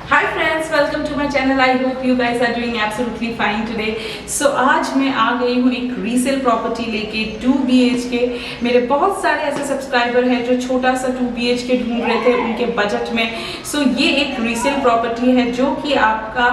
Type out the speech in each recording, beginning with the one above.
Hi friends, welcome to my channel. I hope you guys are doing absolutely fine today. So आज मैं आ गई हूँ एक resale property लेके 2 BHK। मेरे बहुत सारे ऐसे सब्सक्राइबर हैं जो छोटा सा 2 BHK ढूंढ रहे थे उनके बजट में। सो ये एक रीसेल प्रॉपर्टी है जो कि आपका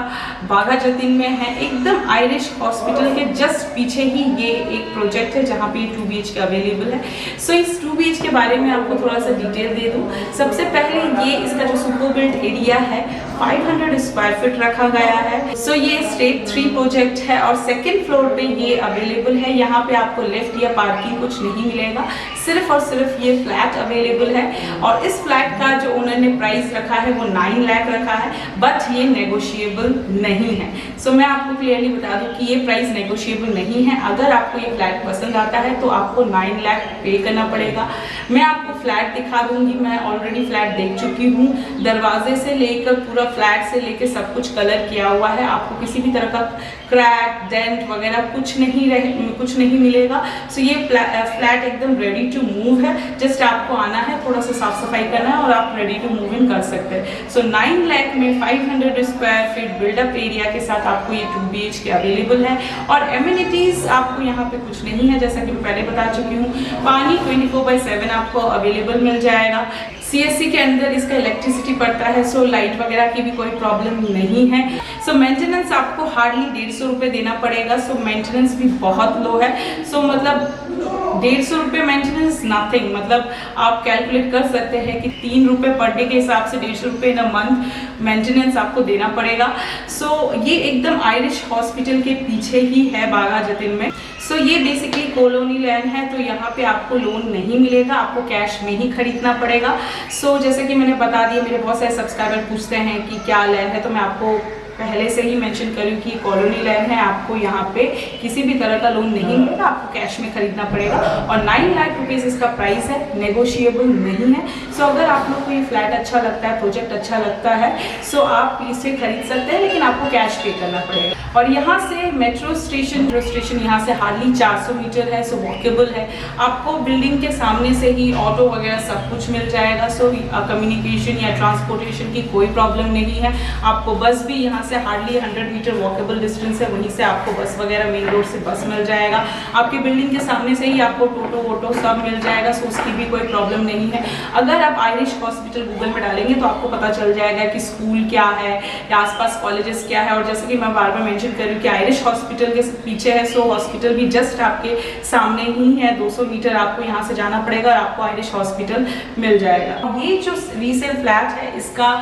बाघा जतीन में है, एकदम आयरिश हॉस्पिटल के जस्ट पीछे ही ये एक प्रोजेक्ट है जहाँ पे 2 BHK अवेलेबल है। सो इस 2 BHK के बारे में आपको थोड़ा सा डिटेल दे दूँ। सबसे पहले ये इसका जो सुपर बिल्ट एरिया है 500 स्क्वायर फीट रखा गया है। सो ये स्टेप 3 प्रोजेक्ट है और सेकंड फ्लोर पे ये अवेलेबल है। यहाँ पे आपको लिफ्ट या पार्किंग कुछ नहीं मिलेगा, सिर्फ और सिर्फ ये फ्लैट अवेलेबल है। और इस फ्लैट का जो ओनर ने प्राइस रखा है वो 9 लाख रखा है, बट ये नेगोशिएबल नहीं है। सो मैं आपको क्लियरली बता दूं कि ये प्राइस नेगोशिएबल नहीं है। अगर आपको ये फ्लैट पसंद आता है तो आपको 9 लाख पे करना पड़ेगा। मैं आपको फ्लैट दिखा दूंगी, मैं ऑलरेडी फ्लैट देख चुकी हूँ। दरवाजे से लेकर पूरा फ्लैट से लेकर सब कुछ कलर किया हुआ है। आपको किसी भी तरह का क्रैक डेंट वगैरह कुछ नहीं मिलेगा। सो ये फ्लैट एकदम रेडी टू मूव है। जस्ट आपको आना है, थोड़ा सा साफ सफाई करना है और आप रेडी टू मूव इन कर सकते हैं। सो 9 लाख में 500 स्क्वायर फीट बिल्डअप एरिया के साथ आपको ये 2 BHK अवेलेबल है। और एमिनिटीज आपको यहाँ पे कुछ नहीं है, जैसा कि मैं पहले बता चुकी हूँ। पानी 24/7 आपको अवेलेबल मिल जाएगा। CSC के अंदर इसका इलेक्ट्रिसिटी पड़ता है, सो लाइट वगैरह की भी कोई प्रॉब्लम नहीं है। सो मेंटेनेंस आपको हार्डली 150 रुपये देना पड़ेगा। सो मेंटेनेंस भी बहुत लो है। सो मतलब 150 रुपये मेंटेनेंस नथिंग। मतलब आप कैलकुलेट कर सकते हैं कि 3 रुपये पर डे के हिसाब से 150 रुपये इन अ मंथ मेंटेनेंस आपको देना पड़ेगा। सो ये एकदम आयरिश हॉस्पिटल के पीछे ही है बाघा जतीन में। सो ये बेसिकली कॉलोनी लैंड है, तो यहाँ पे आपको लोन नहीं मिलेगा, आपको कैश में ही खरीदना पड़ेगा। सो जैसे कि मैंने बता दिया, मेरे बहुत सारे सब्सक्राइबर पूछते हैं कि क्या लैंड है, तो मैं आपको पहले से ही मेंशन करूँ कि कॉलोनी लैंड है। आपको यहाँ पे किसी भी तरह का लोन नहीं मिलेगा, आपको कैश में खरीदना पड़ेगा। और 9 लाख रुपीज़ इसका प्राइस है, नेगोशिएबल नहीं है। सो अगर आप लोग को ये फ्लैट अच्छा लगता है, प्रोजेक्ट अच्छा लगता है, सो आप इसे खरीद सकते हैं, लेकिन आपको कैश पे करना पड़ेगा। और यहाँ से मेट्रो स्टेशन यहाँ से हार्डली 400 मीटर है, सो वॉकेबल है। आपको बिल्डिंग के सामने से ही ऑटो वगैरह सब कुछ मिल जाएगा। सो कम्युनिकेशन या ट्रांसपोर्टेशन की कोई प्रॉब्लम नहीं है। आपको बस भी यहाँ से हार्डली 100 मीटर वॉकेबल डिस्टेंस है, वहीं से आपको बस वगैरह मेन रोड से बस मिल जाएगा। आपके बिल्डिंग के सामने से ही आपको टोटो वोटो सब मिल जाएगा, सो उसकी भी कोई प्रॉब्लम नहीं है। अगर आप आयरिश हॉस्पिटल गूगल में डालेंगे तो आपको पता चल जाएगा कि स्कूल क्या है या आसपास कॉलेजेस क्या है। और जैसे कि मैं बार बार मेंशन कर रही हूँ कि आयरिश हॉस्पिटल के पीछे है, सो हॉस्पिटल भी जस्ट आपके सामने ही है। 200 मीटर आपको यहाँ से जाना पड़ेगा और आपको आयरिश हॉस्पिटल मिल जाएगा। ये जो रीसेल फ्लैट है इसका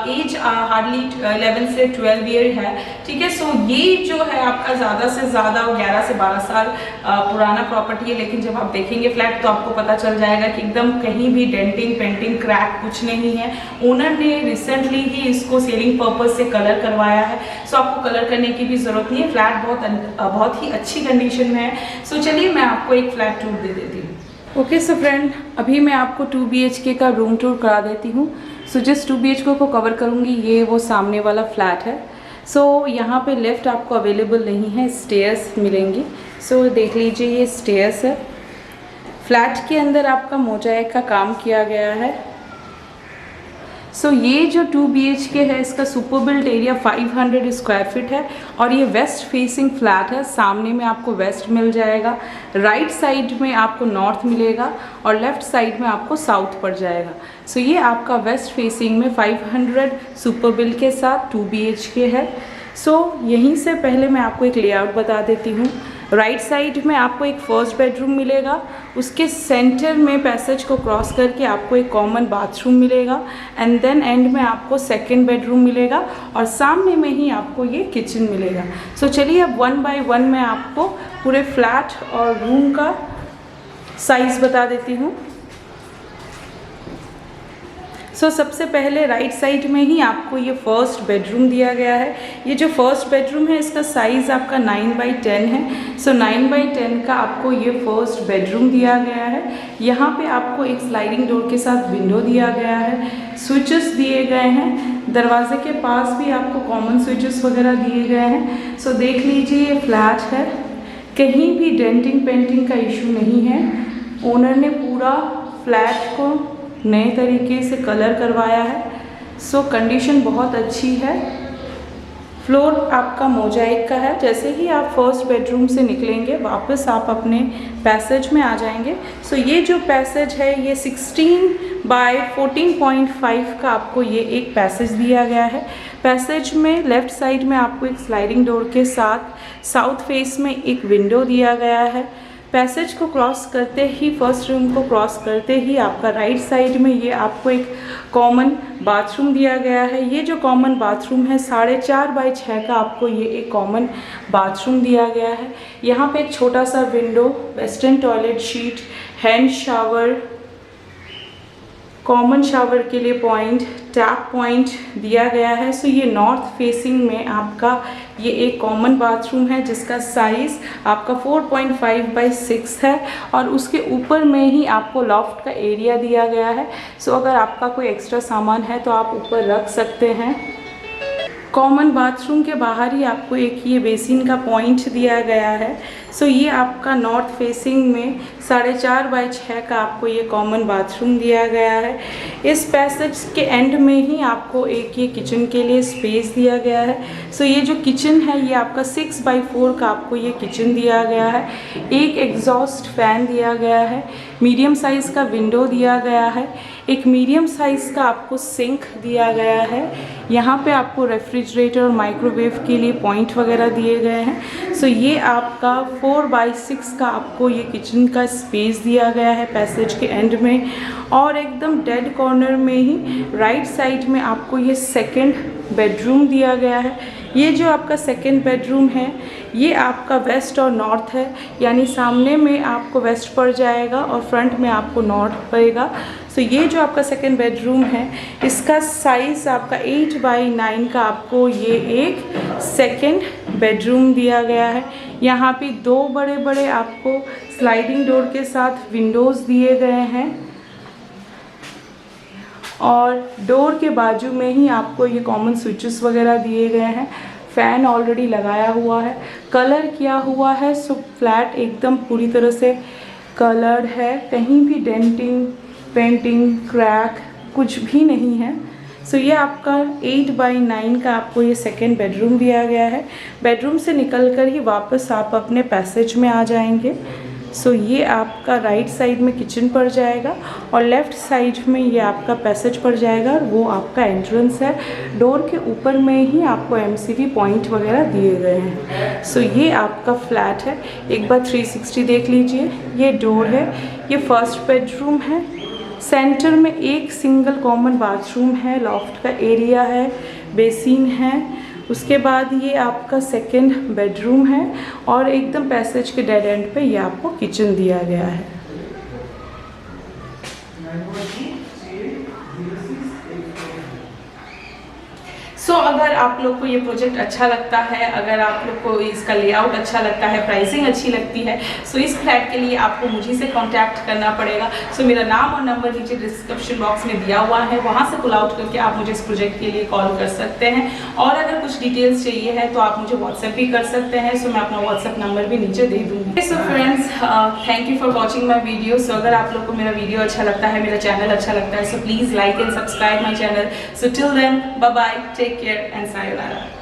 एज हार्डली 11 से 12 ईयर है, ठीक है। सो ये जो है आपका ज़्यादा से ज़्यादा 11 से 12 साल पुराना प्रॉपर्टी है, लेकिन जब आप देखेंगे फ्लैट तो आपको पता चल जाएगा कि एकदम कहीं भी डेंटिंग पेंटिंग क्रैक कुछ नहीं है। ओनर ने रिसेंटली ही इसको सेलिंग पर्पज से कलर करवाया है, सो आपको कलर करने की भी ज़रूरत नहीं है। फ्लैट बहुत ही अच्छी कंडीशन में है। सो चलिए मैं आपको एक फ्लैट टूर दे देती हूँ। ओके सो फ्रेंड, अभी मैं आपको 2 BHK का रूम टूर करा देती हूँ। सो जिस 2 BHK को कवर करूँगी ये वो सामने वाला फ्लैट है। सो यहाँ पे लिफ्ट आपको अवेलेबल नहीं है, स्टेयर्स मिलेंगी। सो देख लीजिए ये स्टेयर्स है। फ्लैट के अंदर आपका मोजाइक का काम किया गया है। सो ये जो 2 BHK है इसका super built area 500 square feet है और ये वेस्ट फेसिंग फ्लैट है। सामने में आपको वेस्ट मिल जाएगा, राइट साइड में आपको नॉर्थ मिलेगा और लेफ्ट साइड में आपको साउथ पड़ जाएगा। सो ये आपका वेस्ट फेसिंग में 500 सुपर बिल्ट के साथ 2 BHK है। सो यहीं से पहले मैं आपको एक लेआउट बता देती हूँ। राइट साइड में आपको एक फर्स्ट बेडरूम मिलेगा, उसके सेंटर में पैसेज को क्रॉस करके आपको एक कॉमन बाथरूम मिलेगा एंड देन एंड में आपको सेकंड बेडरूम मिलेगा और सामने में ही आपको ये किचन मिलेगा। सो चलिए अब 1 बाय 1 मैं आपको पूरे फ्लैट और रूम का साइज़ बता देती हूँ। सो सबसे पहले राइट साइड में ही आपको ये फर्स्ट बेडरूम दिया गया है। ये जो फर्स्ट बेडरूम है इसका साइज़ आपका 9 बाई 10 है। सो 9 बाई 10 का आपको ये फर्स्ट बेडरूम दिया गया है। यहाँ पे आपको एक स्लाइडिंग डोर के साथ विंडो दिया गया है, स्विचेस दिए गए हैं। दरवाजे के पास भी आपको कॉमन स्विचेस वगैरह दिए गए हैं। सो देख लीजिए ये फ्लैट है, कहीं भी डेंटिंग पेंटिंग का इशू नहीं है। ओनर ने पूरा फ्लैट को नए तरीके से कलर करवाया है। सो कंडीशन बहुत अच्छी है। फ्लोर आपका मोजाइक का है। जैसे ही आप फर्स्ट बेडरूम से निकलेंगे वापस आप अपने पैसेज में आ जाएंगे। सो ये जो पैसेज है ये 16 बाय 14.5 का आपको ये एक पैसेज दिया गया है। पैसेज में लेफ़्ट साइड में आपको एक स्लाइडिंग डोर के साथ साउथ फेस में एक विंडो दिया गया है। पैसेज को क्रॉस करते ही, फर्स्ट रूम को क्रॉस करते ही आपका राइट साइड में ये आपको एक कॉमन बाथरूम दिया गया है। ये जो कॉमन बाथरूम है 4.5 बाय 6 का आपको ये एक कॉमन बाथरूम दिया गया है। यहाँ पे एक छोटा सा window, western toilet sheet, hand shower, common shower के लिए पॉइंट, टैप पॉइंट दिया गया है। सो ये नॉर्थ फेसिंग में आपका ये एक कॉमन बाथरूम है जिसका साइज़ आपका 4.5 बाय 6 है और उसके ऊपर में ही आपको लॉफ्ट का एरिया दिया गया है। सो अगर आपका कोई एक्स्ट्रा सामान है तो आप ऊपर रख सकते हैं। कॉमन बाथरूम के बाहर ही आपको एक ये बेसिन का पॉइंट दिया गया है। सो ये आपका नॉर्थ फेसिंग में 4.5 बाय 6 का आपको ये कॉमन बाथरूम दिया गया है। इस पैसेज के एंड में ही आपको एक ये किचन के लिए स्पेस दिया गया है। सो ये जो किचन है ये आपका 6 बाय 4 का आपको ये किचन दिया गया है। एक एग्जॉस्ट फैन दिया गया है, मीडियम साइज़ का विंडो दिया गया है, एक मीडियम साइज़ का आपको सिंक दिया गया है। यहाँ पे आपको रेफ्रिजरेटर और माइक्रोवेव के लिए पॉइंट वगैरह दिए गए हैं। सो ये आपका 4 बाय 6 का आपको ये किचन का स्पेस दिया गया है पैसेज के एंड में। और एकदम डेड कॉर्नर में ही राइट साइड में आपको ये सेकंड बेडरूम दिया गया है। ये जो आपका सेकंड बेडरूम है ये आपका वेस्ट और नॉर्थ है, यानी सामने में आपको वेस्ट पड़ जाएगा और फ्रंट में आपको नॉर्थ पड़ेगा। सो ये जो आपका सेकंड बेडरूम है इसका साइज़ आपका 8 बाय 9 का आपको ये एक सेकंड बेडरूम दिया गया है। यहाँ पे 2 बड़े बड़े आपको स्लाइडिंग डोर के साथ विंडोज़ दिए गए हैं और डोर के बाजू में ही आपको ये कॉमन स्विचेस वगैरह दिए गए हैं। फ़ैन ऑलरेडी लगाया हुआ है, कलर किया हुआ है। सो फ्लैट एकदम पूरी तरह से कलर्ड है, कहीं भी डेंटिंग, पेंटिंग, क्रैक कुछ भी नहीं है। सो ये आपका 8 बाय 9 का आपको ये सेकंड बेडरूम दिया गया है। बेडरूम से निकलकर ही वापस आप अपने पैसेज में आ जाएंगे। सो ये आपका राइट साइड में किचन पड़ जाएगा और लेफ़्ट साइड में ये आपका पैसेज पड़ जाएगा और वो आपका एंट्रेंस है। डोर के ऊपर में ही आपको MCV पॉइंट वगैरह दिए गए हैं। सो ये आपका फ्लैट है। एक बार 360 देख लीजिए। ये डोर है, ये फर्स्ट बेडरूम है। सेंटर में एक सिंगल कॉमन बाथरूम है, लॉफ्ट का एरिया है, बेसिन है। उसके बाद ये आपका सेकंड बेडरूम है और एकदम पैसेज के डेड एंड पे ये आपको किचन दिया गया है। सो अगर आप लोग को ये प्रोजेक्ट अच्छा लगता है, अगर आप लोग को इसका लेआउट अच्छा लगता है, प्राइसिंग अच्छी लगती है, सो इस फ्लैट के लिए आपको मुझे से कांटेक्ट करना पड़ेगा। सो मेरा नाम और नंबर नीचे डिस्क्रिप्शन बॉक्स में दिया हुआ है, वहाँ से पुल आउट करके आप मुझे इस प्रोजेक्ट के लिए कॉल कर सकते हैं। और अगर कुछ डिटेल्स चाहिए है तो आप मुझे व्हाट्सएप भी कर सकते हैं। सो मैं अपना व्हाट्सएप नंबर भी नीचे दे दूँगी। So friends, thank you for watching my video. So अगर आप लोग को मेरा वीडियो अच्छा लगता है, मेरा चैनल अच्छा लगता है, so please like and subscribe my channel. So till then, bye bye, take care and sayonara.